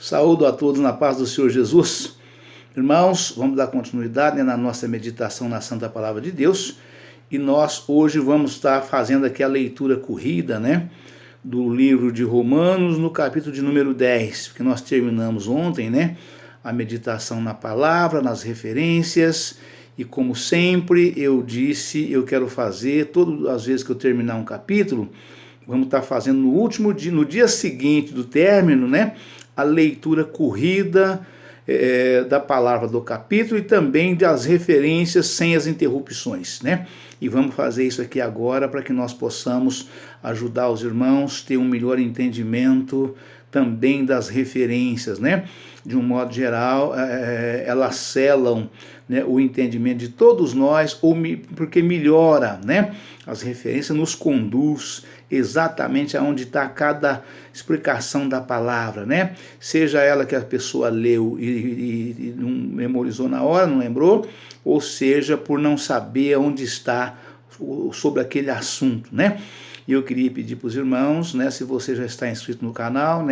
Saúdo a todos na paz do Senhor Jesus. Irmãos, vamos dar continuidade na nossa meditação na Santa Palavra de Deus. E nós hoje vamos estar fazendo aqui a leitura corrida, do livro de Romanos, no capítulo de número 10, porque nós terminamos ontem, a meditação na palavra, nas referências. E como sempre eu disse, eu quero fazer, todas as vezes que eu terminar um capítulo, vamos estar fazendo no último dia, no dia seguinte do término, a leitura corrida da palavra do capítulo e também das referências sem as interrupções, E vamos fazer isso aqui agora para que nós possamos ajudar os irmãos a ter um melhor entendimento também das referências, De um modo geral, elas selam o entendimento de todos nós, porque melhora, As referências nos conduz exatamente aonde está cada explicação da palavra, Seja ela que a pessoa leu e não memorizou na hora, não lembrou, ou seja, por não saber onde está sobre aquele assunto, E eu queria pedir para os irmãos, se você já está inscrito no canal,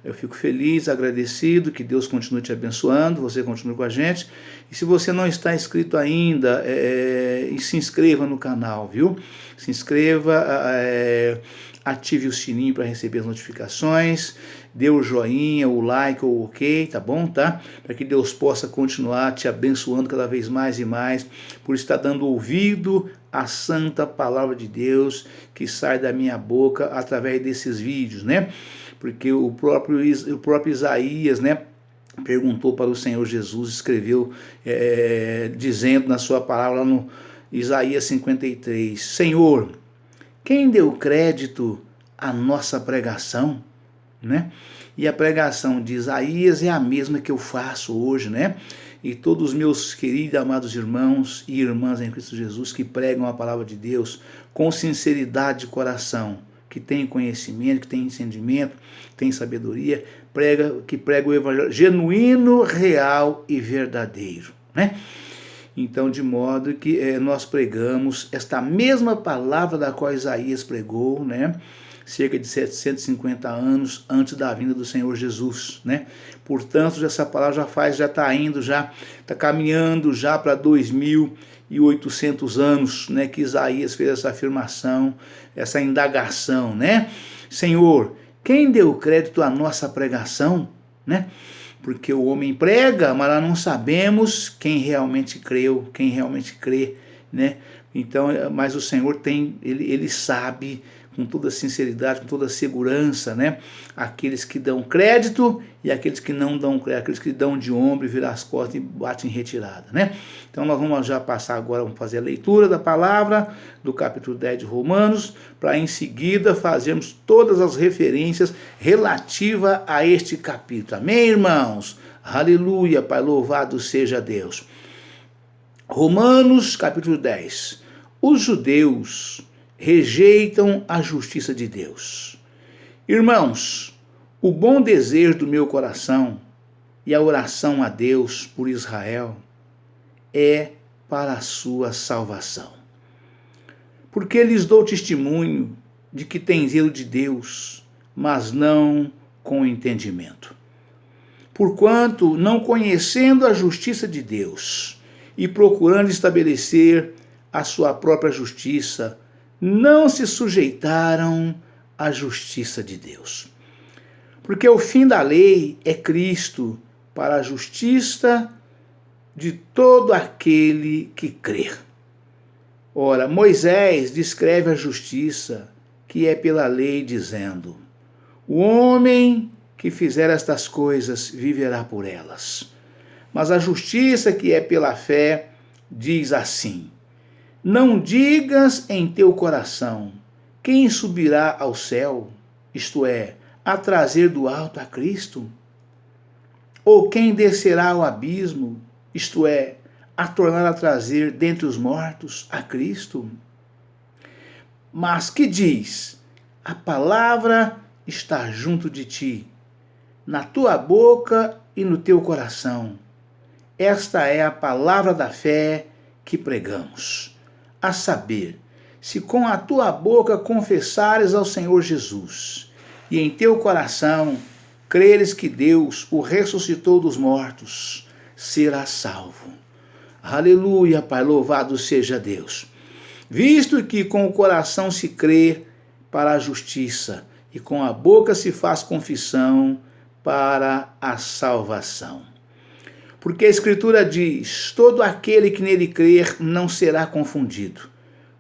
eu fico feliz, agradecido, que Deus continue te abençoando, você continue com a gente. E se você não está inscrito ainda, se inscreva no canal, viu? Se inscreva, ative o sininho para receber as notificações, dê o joinha, o like ou o ok, tá bom, tá? Para que Deus possa continuar te abençoando cada vez mais e mais, por estar dando ouvido à santa palavra de Deus que sai da minha boca através desses vídeos, Porque o próprio Isaías, perguntou para o Senhor Jesus, escreveu, dizendo na sua palavra lá no Isaías 53, Senhor, quem deu crédito à nossa pregação? E a pregação de Isaías é a mesma que eu faço hoje, E todos os meus queridos e amados irmãos e irmãs em Cristo Jesus que pregam a palavra de Deus com sinceridade de coração, que tem conhecimento, que tem entendimento, tem sabedoria, que prega o evangelho genuíno, real e verdadeiro, Então, de modo que nós pregamos esta mesma palavra da qual Isaías pregou, cerca de 750 anos antes da vinda do Senhor Jesus, Portanto, essa palavra já está caminhando já para 2.800 anos, que Isaías fez essa afirmação, essa indagação, Senhor, quem deu crédito à nossa pregação, Porque o homem prega, mas nós não sabemos quem realmente creu, quem realmente crê, Então, mas o Senhor ele sabe com toda sinceridade, com toda segurança, Aqueles que dão crédito e aqueles que não dão crédito, aqueles que dão de ombro e viram as costas e batem em retirada, Então nós vamos já passar agora, vamos fazer a leitura da palavra do capítulo 10 de Romanos, para em seguida fazermos todas as referências relativas a este capítulo. Amém, irmãos? Aleluia, Pai, louvado seja Deus. Romanos, capítulo 10. Os judeus rejeitam a justiça de Deus. Irmãos, o bom desejo do meu coração e a oração a Deus por Israel é para a sua salvação. Porque lhes dou testemunho de que têm zelo de Deus, mas não com entendimento. Porquanto, não conhecendo a justiça de Deus e procurando estabelecer a sua própria justiça, não se sujeitaram à justiça de Deus. Porque o fim da lei é Cristo para a justiça de todo aquele que crer. Ora, Moisés descreve a justiça que é pela lei, dizendo: o homem que fizer estas coisas viverá por elas. Mas a justiça que é pela fé diz assim: não digas em teu coração, quem subirá ao céu, isto é, a trazer do alto a Cristo? Ou quem descerá ao abismo, isto é, a tornar a trazer dentre os mortos a Cristo? Mas que diz? A palavra está junto de ti, na tua boca e no teu coração. Esta é a palavra da fé que pregamos. A saber, se com a tua boca confessares ao Senhor Jesus, e em teu coração creres que Deus o ressuscitou dos mortos, serás salvo. Aleluia, Pai, louvado seja Deus. Visto que com o coração se crê para a justiça e com a boca se faz confissão para a salvação. Porque a Escritura diz: todo aquele que nele crer não será confundido,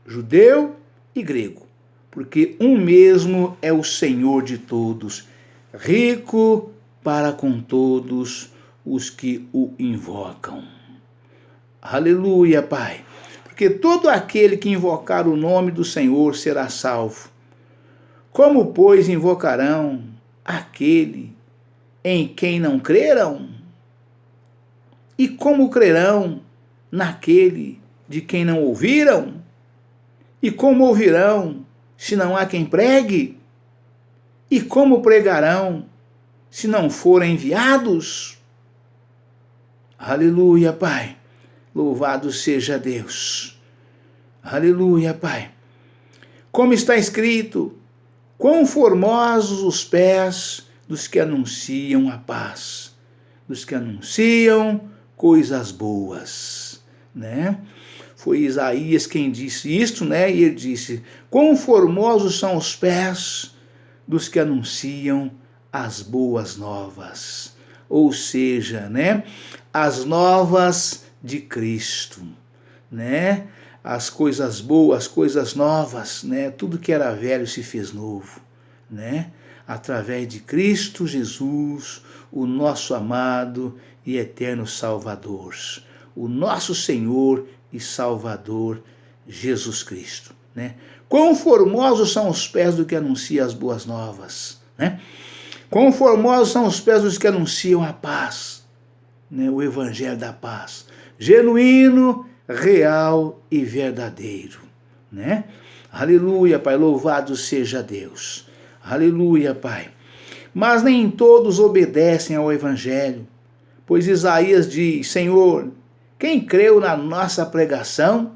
judeu e grego, porque um mesmo é o Senhor de todos, rico para com todos os que o invocam. Aleluia, Pai. Porque todo aquele que invocar o nome do Senhor será salvo. Como, pois, invocarão aquele em quem não creram? E como crerão naquele de quem não ouviram? E como ouvirão se não há quem pregue? E como pregarão se não forem enviados? Aleluia, Pai. Louvado seja Deus. Aleluia, Pai. Como está escrito: quão formosos os pés dos que anunciam a paz, dos que anunciam coisas boas, né? Foi Isaías quem disse isto, né? E ele disse: quão formosos são os pés dos que anunciam as boas novas. Ou seja, né? As novas de Cristo, né? As coisas boas, coisas novas, né? Tudo que era velho se fez novo, né? Através de Cristo Jesus, o nosso amado e eterno Salvador, o nosso Senhor e Salvador Jesus Cristo, né? Quão formosos são os pés do que anuncia as boas novas, né? Quão formosos são os pés dos que anunciam a paz, né? O evangelho da paz, genuíno, real e verdadeiro, né? Aleluia, Pai, louvado seja Deus. Aleluia, Pai. Mas nem todos obedecem ao evangelho, pois Isaías diz: Senhor, quem creu na nossa pregação?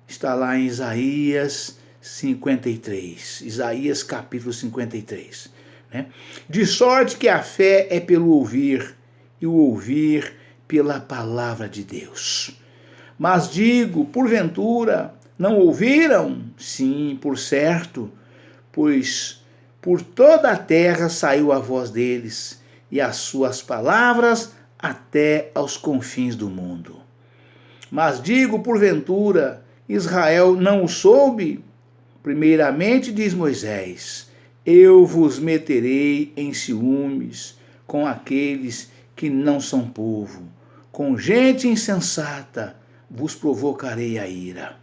Está lá em Isaías 53, Isaías capítulo 53, né? De sorte que a fé é pelo ouvir, e o ouvir pela palavra de Deus. Mas digo, porventura, não ouviram? Sim, por certo, pois por toda a terra saiu a voz deles, e as suas palavras até aos confins do mundo. Mas digo, porventura, Israel não o soube? Primeiramente diz Moisés: eu vos meterei em ciúmes com aqueles que não são povo, com gente insensata vos provocarei a ira.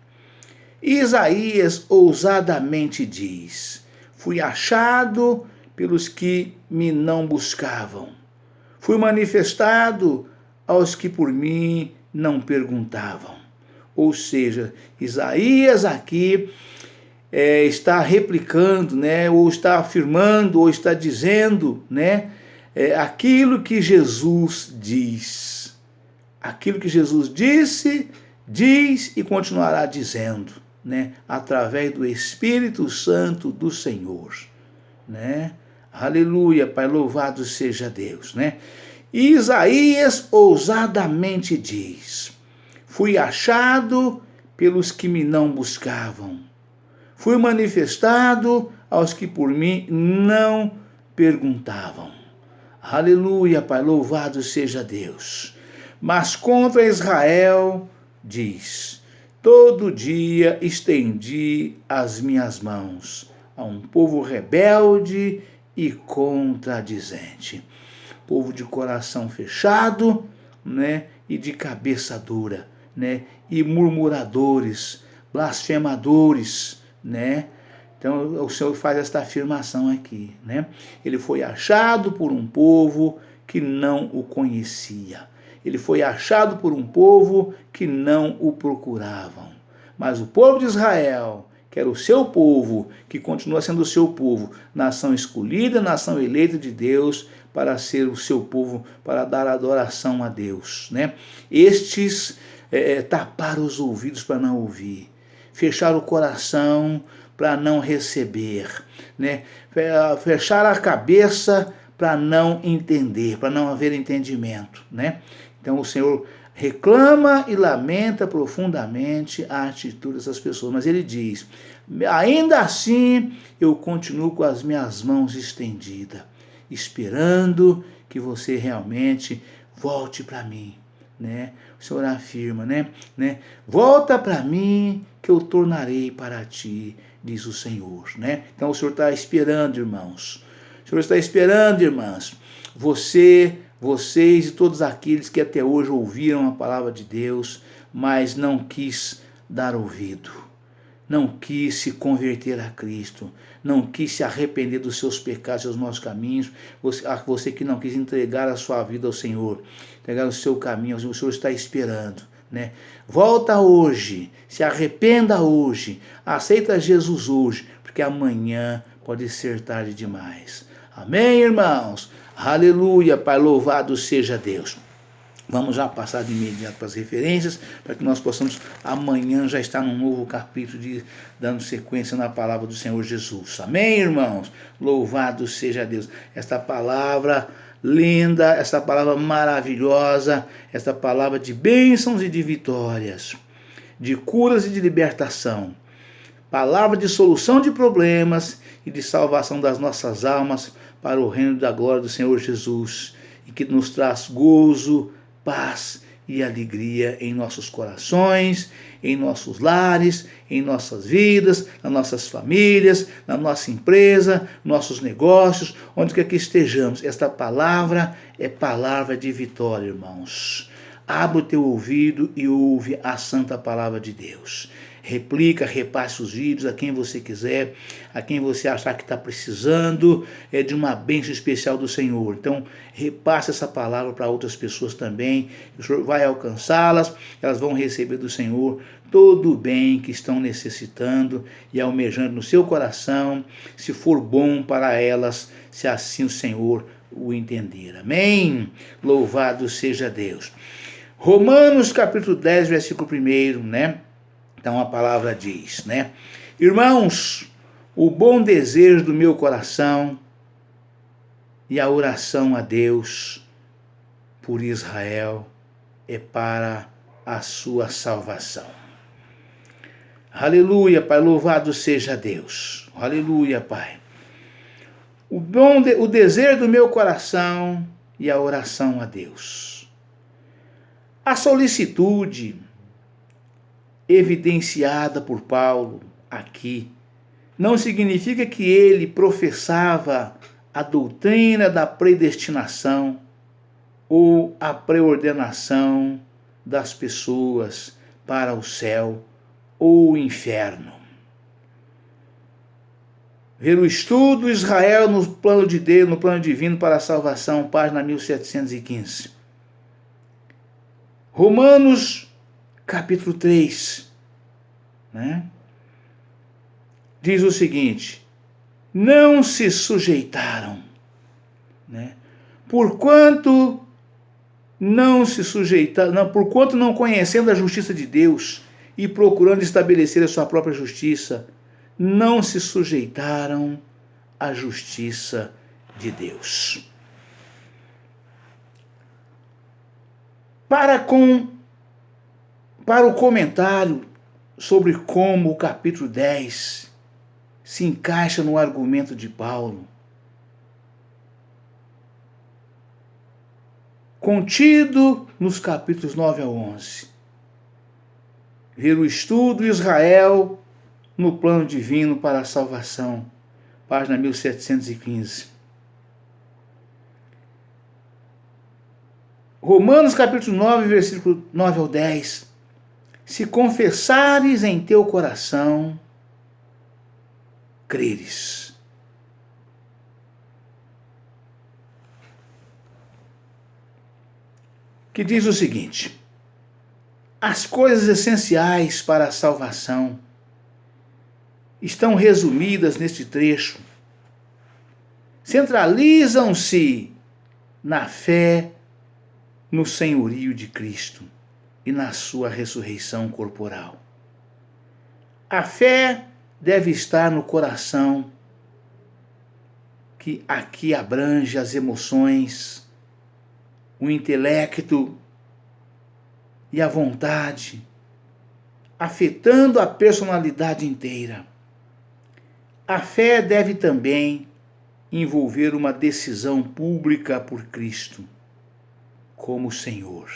Isaías ousadamente diz: fui achado pelos que me não buscavam, fui manifestado aos que por mim não perguntavam. Ou seja, Isaías aqui está replicando, né, ou está afirmando, ou está dizendo, né, aquilo que Jesus diz. Aquilo que Jesus disse, diz e continuará dizendo, né, através do Espírito Santo do Senhor, né? Aleluia, Pai, louvado seja Deus, né? E Isaías ousadamente diz: fui achado pelos que me não buscavam, fui manifestado aos que por mim não perguntavam. Aleluia, Pai, louvado seja Deus. Mas contra Israel diz: todo dia estendi as minhas mãos a um povo rebelde e contradizente, povo de coração fechado, né, e de cabeça dura, né, e murmuradores, blasfemadores, né? Então o Senhor faz esta afirmação aqui, né? Ele foi achado por um povo que não o conhecia. Ele foi achado por um povo que não o procuravam. Mas o povo de Israel, que era o seu povo, que continua sendo o seu povo, nação escolhida, nação eleita de Deus, para ser o seu povo, para dar adoração a Deus, né? Estes taparam os ouvidos para não ouvir, fecharam o coração para não receber, né? Fecharam a cabeça para não entender, para não haver entendimento, né? Então o Senhor reclama e lamenta profundamente a atitude dessas pessoas, mas ele diz: ainda assim eu continuo com as minhas mãos estendidas, esperando que você realmente volte para mim, né? O Senhor afirma, né? Volta para mim que eu tornarei para ti, diz o Senhor, né? Então o Senhor está esperando, irmãos. O Senhor está esperando, irmãs. Vocês e todos aqueles que até hoje ouviram a palavra de Deus, mas não quis dar ouvido, não quis se converter a Cristo, não quis se arrepender dos seus pecados, dos maus caminhos, você que não quis entregar a sua vida ao Senhor, entregar o seu caminho, o Senhor está esperando, né? Volta hoje, se arrependa hoje, aceita Jesus hoje, porque amanhã pode ser tarde demais. Amém, irmãos? Aleluia, Pai, louvado seja Deus. Vamos já passar de imediato para as referências, para que nós possamos amanhã já estar num novo capítulo, dando sequência na palavra do Senhor Jesus. Amém, irmãos? Louvado seja Deus. Esta palavra linda, esta palavra maravilhosa, esta palavra de bênçãos e de vitórias, de curas e de libertação. Palavra de solução de problemas e de salvação das nossas almas para o reino da glória do Senhor Jesus, e que nos traz gozo, paz e alegria em nossos corações, em nossos lares, em nossas vidas, nas nossas famílias, na nossa empresa, nossos negócios, onde quer que estejamos. Esta palavra é palavra de vitória, irmãos. Abra o teu ouvido e ouve a santa palavra de Deus. Replica, repasse os vídeos a quem você quiser, a quem você achar que está precisando de uma bênção especial do Senhor. Então, repasse essa palavra para outras pessoas também. O Senhor vai alcançá-las, elas vão receber do Senhor todo o bem que estão necessitando e almejando no seu coração, se for bom para elas, se assim o Senhor o entender. Amém? Louvado seja Deus. Romanos capítulo 10, versículo 1, né? Então a palavra diz, né? Irmãos, o bom desejo do meu coração e a oração a Deus por Israel é para a sua salvação. Aleluia, Pai, louvado seja Deus. Aleluia, Pai. O desejo do meu coração e a oração a Deus. A solicitude evidenciada por Paulo aqui não significa que ele professava a doutrina da predestinação ou a preordenação das pessoas para o céu ou o inferno. Ver o estudo Israel no plano de Deus, no plano divino para a salvação, página 1715. Romanos capítulo 3, né? Diz o seguinte: não se sujeitaram, né? Porquanto não conhecendo a justiça de Deus e procurando estabelecer a sua própria justiça, não se sujeitaram à justiça de Deus. Para o comentário sobre como o capítulo 10 se encaixa no argumento de Paulo, contido nos capítulos 9 a 11. Ver o estudo Israel no plano divino para a salvação, página 1715. Romanos capítulo 9, versículo 9 ao 10. Se confessares em teu coração, creres. Que diz o seguinte: as coisas essenciais para a salvação estão resumidas neste trecho. Centralizam-se na fé no senhorio de Cristo e na sua ressurreição corporal. A fé deve estar no coração que aqui abrange as emoções, o intelecto e a vontade, afetando a personalidade inteira. A fé deve também envolver uma decisão pública por Cristo como Senhor.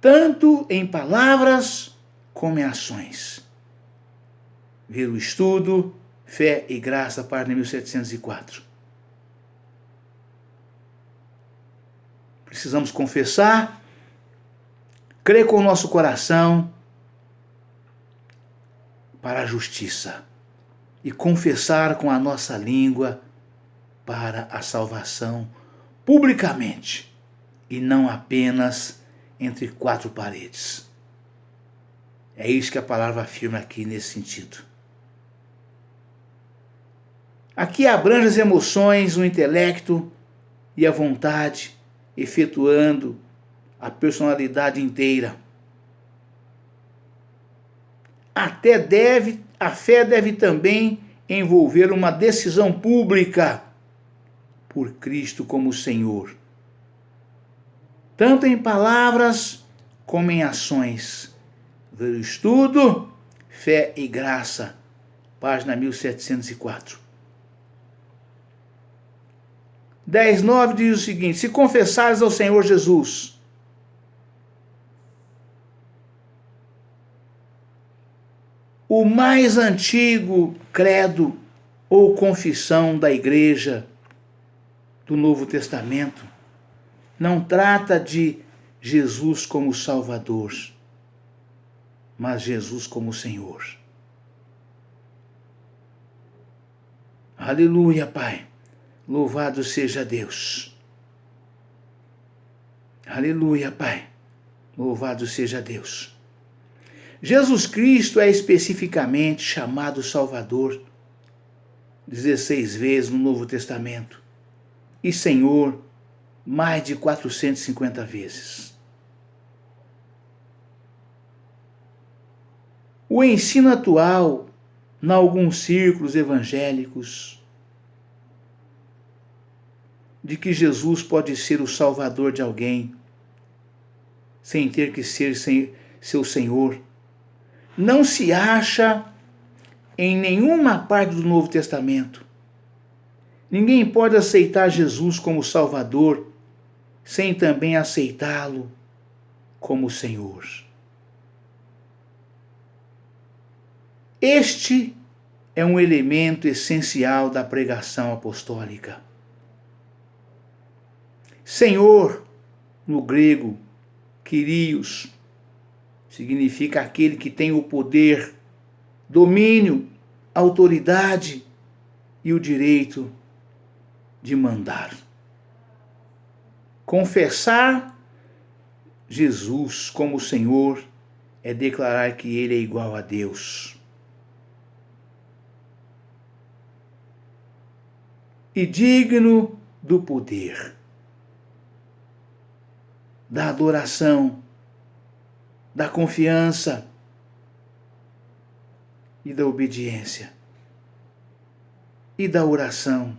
Tanto em palavras como em ações. Ver o estudo, Fé e Graça, página 1704. Precisamos confessar, crer com o nosso coração para a justiça e confessar com a nossa língua para a salvação publicamente e não apenas entre quatro paredes. É isso que a palavra afirma aqui nesse sentido. Aqui abrange as emoções, o intelecto e a vontade, efetuando a personalidade inteira. A fé deve também envolver uma decisão pública por Cristo como Senhor, tanto em palavras como em ações. Ver o estudo, Fé e Graça, página 1704. 10:9 diz o seguinte: se confessares ao Senhor Jesus o mais antigo credo ou confissão da Igreja do Novo Testamento, não trata de Jesus como Salvador, mas Jesus como Senhor. Aleluia, Pai. Louvado seja Deus. Aleluia, Pai. Louvado seja Deus. Jesus Cristo é especificamente chamado Salvador 16 vezes no Novo Testamento e Senhor mais de 450 vezes. O ensino atual, em alguns círculos evangélicos, de que Jesus pode ser o Salvador de alguém, sem ter que ser seu Senhor, não se acha em nenhuma parte do Novo Testamento. Ninguém pode aceitar Jesus como Salvador sem também aceitá-lo como Senhor. Este é um elemento essencial da pregação apostólica. Senhor, no grego, Kyrios, significa aquele que tem o poder, domínio, autoridade e o direito de mandar. Confessar Jesus como Senhor é declarar que Ele é igual a Deus. E digno do poder, da adoração, da confiança e da obediência e da oração.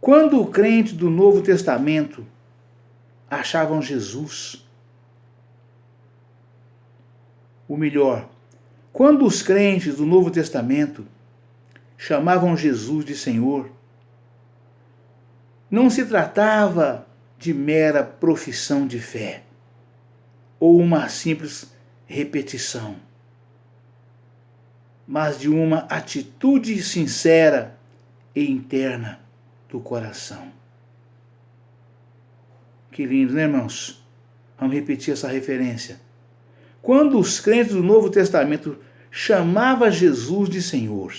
Quando o crente do Novo Testamento achavam Jesus, ou melhor, quando os crentes do Novo Testamento chamavam Jesus de Senhor, não se tratava de mera profissão de fé ou uma simples repetição, mas de uma atitude sincera e interna do coração. Que lindo, né, irmãos? Vamos repetir essa referência. Quando os crentes do Novo Testamento chamavam Jesus de Senhor,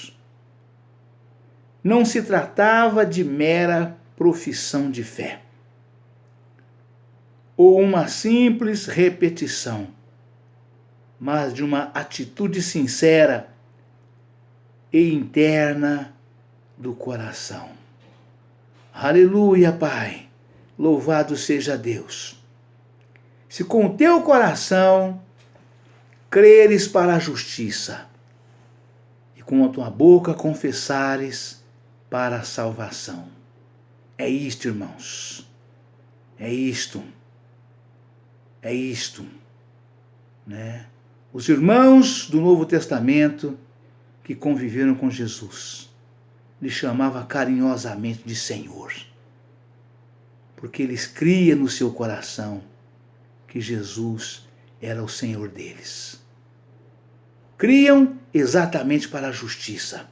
não se tratava de mera profissão de fé ou uma simples repetição, mas de uma atitude sincera e interna do coração. Aleluia, Pai! Louvado seja Deus! Se com teu coração creres para a justiça com a tua boca confessares para a salvação. É isto, irmãos. É isto. É isto. Né? Os irmãos do Novo Testamento que conviveram com Jesus lhe chamavam carinhosamente de Senhor, porque eles criam no seu coração que Jesus era o Senhor deles. Criam exatamente para a justiça.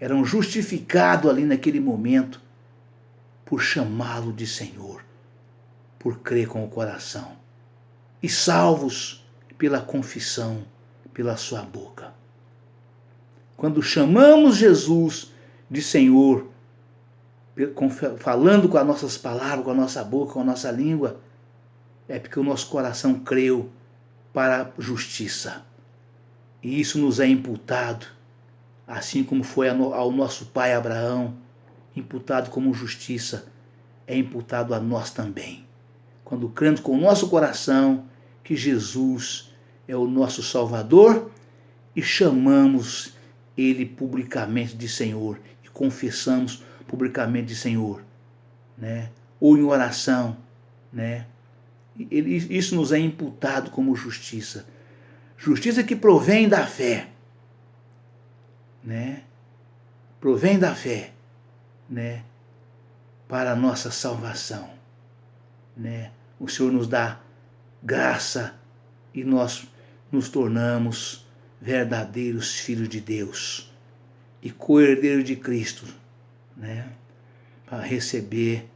Eram justificados ali naquele momento por chamá-lo de Senhor, por crer com o coração, e salvos pela confissão, pela sua boca. Quando chamamos Jesus de Senhor, falando com as nossas palavras, com a nossa boca, com a nossa língua, é porque o nosso coração creu para a justiça. E isso nos é imputado, assim como foi ao nosso pai Abraão, imputado como justiça, é imputado a nós também. Quando cremos com o nosso coração que Jesus é o nosso Salvador e chamamos Ele publicamente de Senhor e confessamos publicamente de Senhor, né? Ou em oração, né? Isso nos é imputado como justiça. Justiça que provém da fé, né? Provém da fé, né? Para a nossa salvação, né? O Senhor nos dá graça e nós nos tornamos verdadeiros filhos de Deus e co-herdeiros de Cristo, né? Para receber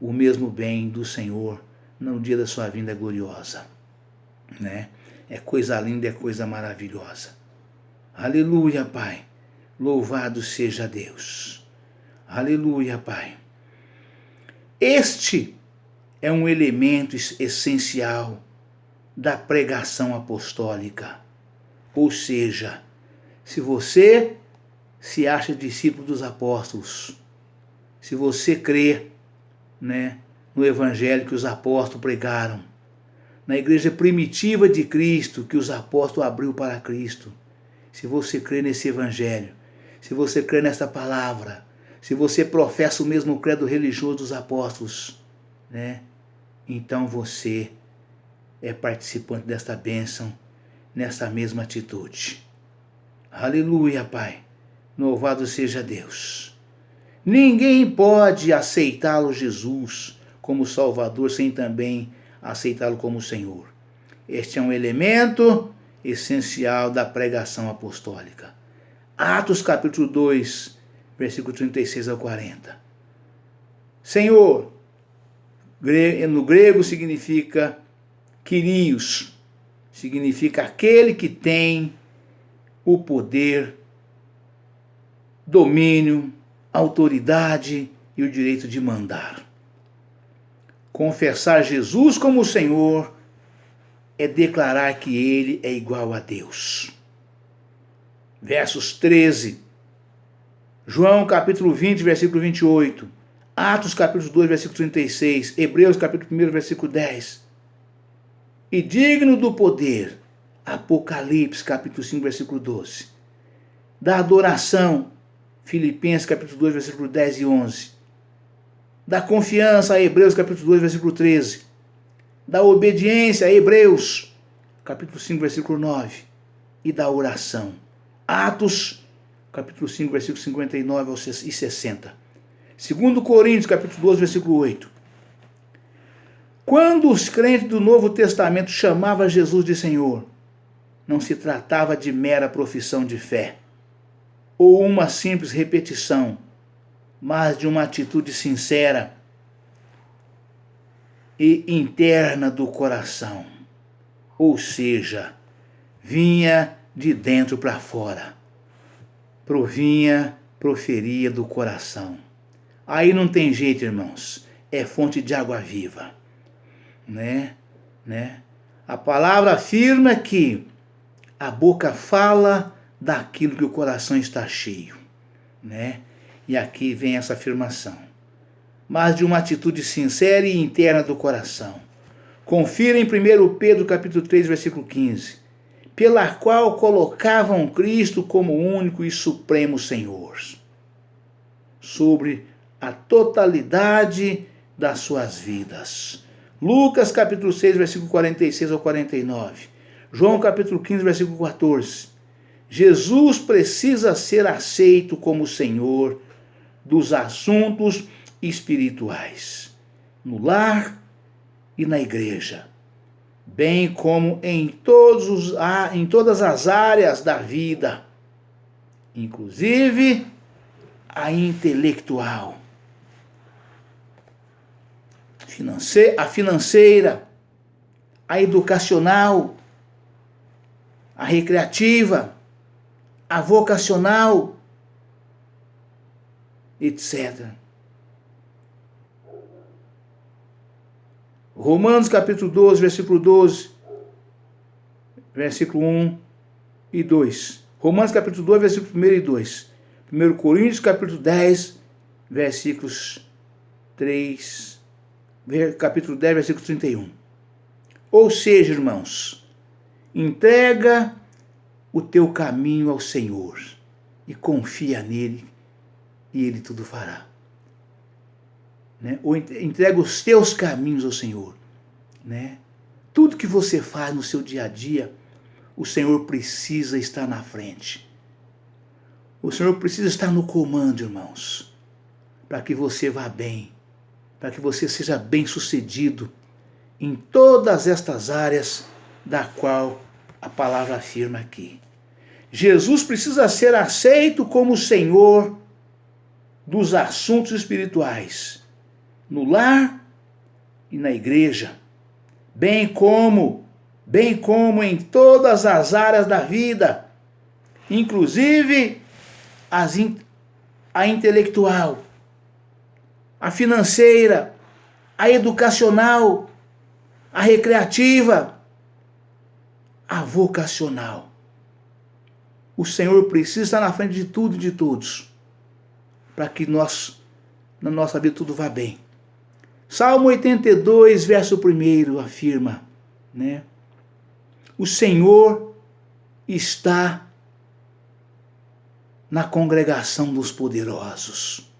o mesmo bem do Senhor no dia da sua vinda gloriosa, né? É coisa linda, é coisa maravilhosa. Aleluia, Pai. Louvado seja Deus. Aleluia, Pai. Este é um elemento essencial da pregação apostólica. Ou seja, se você se acha discípulo dos apóstolos, se você crê, né, no evangelho que os apóstolos pregaram, na igreja primitiva de Cristo que os apóstolos abriu para Cristo, se você crê nesse evangelho, se você crê nessa palavra, se você professa o mesmo credo religioso dos apóstolos, né, então você é participante desta bênção, nessa mesma atitude. Aleluia, Pai. Louvado seja Deus. Ninguém pode aceitá-lo, Jesus, como Salvador, sem também aceitá-lo como Senhor. Este é um elemento essencial da pregação apostólica. Atos capítulo 2, versículo 36 ao 40. Senhor, no grego significa Kyrios, significa aquele que tem o poder, domínio, autoridade e o direito de mandar. Confessar Jesus como Senhor é declarar que Ele é igual a Deus. Versos 13, João capítulo 20, versículo 28, Atos capítulo 2, versículo 36, Hebreus capítulo 1, versículo 10. E digno do poder, Apocalipse capítulo 5, versículo 12. Da adoração, Filipenses capítulo 2, versículo 10 e 11. Da confiança, Hebreus capítulo 2, versículo 13. Da obediência, Hebreus capítulo 5, versículo 9. E da oração, Atos capítulo 5, versículo 59 e 60. 2 Coríntios capítulo 12, versículo 8. Quando os crentes do Novo Testamento chamavam Jesus de Senhor, não se tratava de mera profissão de fé ou uma simples repetição, mas de uma atitude sincera e interna do coração. Ou seja, vinha de dentro para fora, proferia do coração. Aí não tem jeito, irmãos, é fonte de água viva, né? A palavra afirma que a boca fala daquilo que o coração está cheio, né? E aqui vem essa afirmação. Mas de uma atitude sincera e interna do coração. Confira em 1 Pedro capítulo 3, versículo 15. pela qual colocavam Cristo como único e supremo Senhor, sobre a totalidade das suas vidas. Lucas capítulo 6, versículo 46 ao 49. João capítulo 15, versículo 14. Jesus precisa ser aceito como Senhor dos assuntos espirituais, no lar e na igreja, bem como em todas as áreas da vida, inclusive a intelectual, a financeira, a educacional, a recreativa, a vocacional, etc. Romanos capítulo 12, versículo 12, versículo 1 e 2. Romanos capítulo 2, versículo 1 e 2. 1 Coríntios capítulo 10, versículos 3, capítulo 10, versículo 31. Ou seja, irmãos, entrega o teu caminho ao Senhor e confia nele e ele tudo fará. Né? Ou entrega os teus caminhos ao Senhor. Né? Tudo que você faz no seu dia a dia, o Senhor precisa estar na frente. O Senhor precisa estar no comando, irmãos, para que você vá bem, para que você seja bem-sucedido em todas estas áreas da qual a palavra afirma aqui. Jesus precisa ser aceito como Senhor dos assuntos espirituais, no lar e na igreja, bem como em todas as áreas da vida, inclusive a intelectual, a financeira, a educacional, a recreativa, a vocacional. O Senhor precisa estar na frente de tudo e de todos, para que na nossa vida tudo vá bem. Salmo 82, verso 1 afirma, né? O Senhor está na congregação dos poderosos.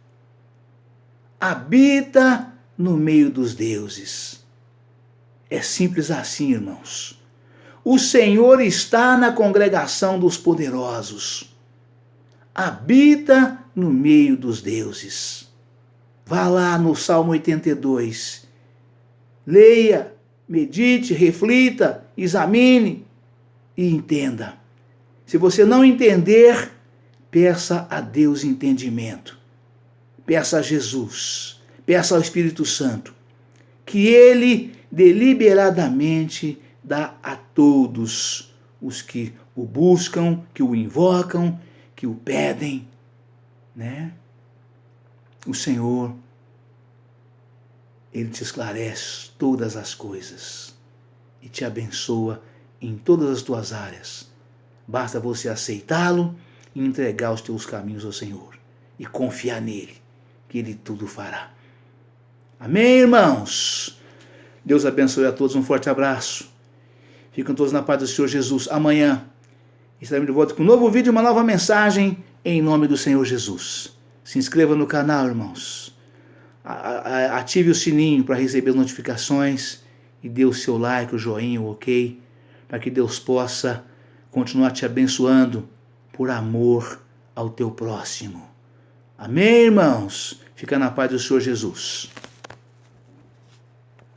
Habita no meio dos deuses. É simples assim, irmãos. O Senhor está na congregação dos poderosos. Habita no meio dos deuses. Vá lá no Salmo 82. Leia, medite, reflita, examine e entenda. Se você não entender, peça a Deus entendimento. Peça a Jesus, peça ao Espírito Santo, que Ele deliberadamente dá a todos os que o buscam, que o invocam, que o pedem, né? O Senhor, Ele te esclarece todas as coisas e te abençoa em todas as tuas áreas. Basta você aceitá-lo e entregar os teus caminhos ao Senhor e confiar nele, que Ele tudo fará. Amém, irmãos? Deus abençoe a todos, um forte abraço. Ficam todos na paz do Senhor Jesus. Amanhã estaremos de volta com um novo vídeo e uma nova mensagem em nome do Senhor Jesus. Se inscreva no canal, irmãos. Ative o sininho para receber notificações e dê o seu like, o joinha, o ok, para que Deus possa continuar te abençoando por amor ao teu próximo. Amém, irmãos? Fica na paz do Senhor Jesus.